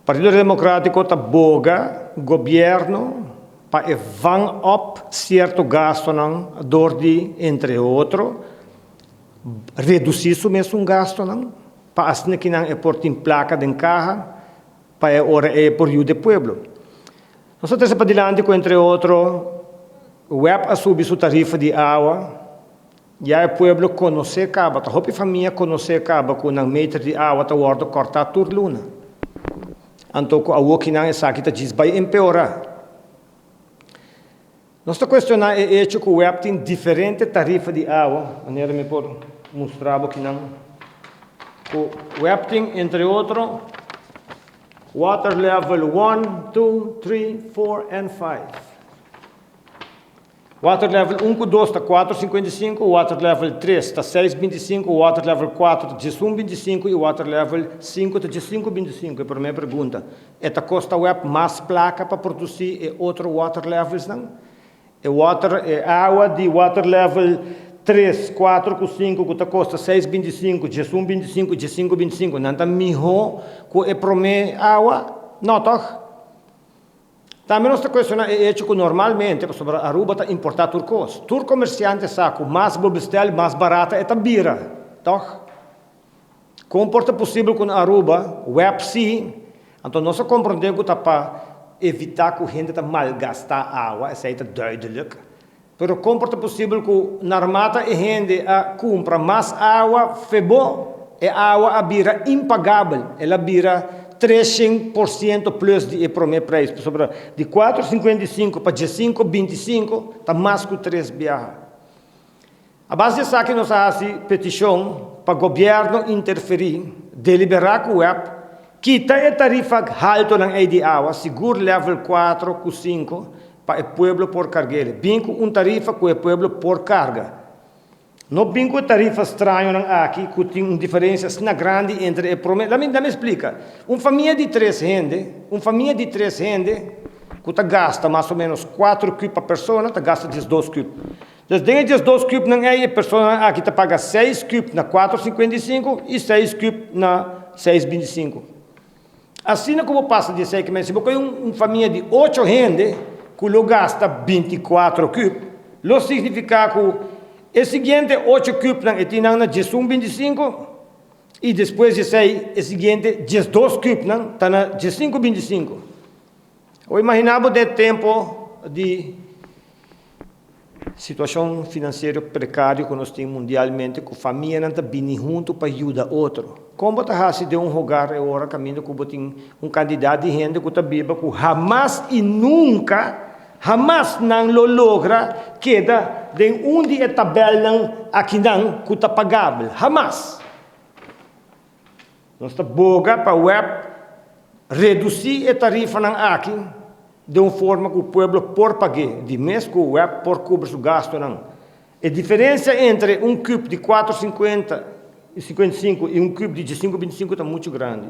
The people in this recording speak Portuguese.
Partido Democrático está boga governo para van up certo gasto não de entre outros reduzir o mesmo gasto não para assim que não é por tem placa de carro para ora é por o de pueblo. Nós estamos para dilante com entre outros web a subir sua tarifa de água. Já o pueblo conhece acaba, a roupa família conhece acaba com um metro de água tá ordo cortar tur luna. Então, a o que não é aqui tá diz vai empeorar. Nossa questão é que o web tem diferente tarifa de água, maneira me por mostrar que não. O web tem entre outros water level 1, 2, 3, 4 and 5. Water level 1 com 2 está 4,55, water level 3 está 6,25, water level 4 está 11,25 e water level 5 está 5,25. É para minha pergunta. Esta custa web mais placa para produzir e outro water levels não? É água de water level 3, 4, 5 que custa 6,25, 11,25, 5,25. Não está melhor que é para minha água? Não, toch? Também nossa questão é que normalmente sobre a Aruba está importar turcos. Tur comerciante saco mais bobestel, mais barata é a bira, toch? Como é possível com a Aruba, web sim, então nós compreendemos que para evitar que a gente malgasta água, isso é duidelijk. Mas como é possível que na armada a gente compra mais água, febo, é água a bira impagável, ela bira 300% plus de primeiro preço, de 4,55 para 5,25, está mais que 3 viagens. A base disso aqui nós fazemos petição para o governo interferir, deliberar com o web, quita a tarifa alta na de água, seguro level 4 com 5, para o povo por carga. Binco tarifa com o povo por carga. Não binco tarifa estranho aqui, que tem uma diferença grande entre o prometo. Dá-me explica. Uma família de 3 gente, que gasta mais ou menos 4 cubos por pessoa, gasta 12 cubos. Então, dentro de 12 cubos, a pessoa aqui paga 6 cubos na 4,55 e 6 cubos na 6,25. Assim como passa de 6 meses, se você tem uma família de 8 gente, que gasta 24 cubos, isso significa que o seguinte 8 cubos na 1,25 e depois de 6, o seguinte 12 cubos está na 5,25. Eu imaginava de tempo de situação financeira precária que nós temos mundialmente, que a família não está vindo junto para ajudar outro. Como está se de um lugar agora caminho que tem um candidato de gente que está viva que jamás não lo logra queda de onde é tabela aqui não que está pagável. Jamás. Nós está boga para o web reduzir a tarifa aqui de uma forma que o povo por pagar, de mesmo que o web por cobrir o gasto não. A diferença entre um cubo de 4,50 e 55 e um cubo de 5,25 está muito grande.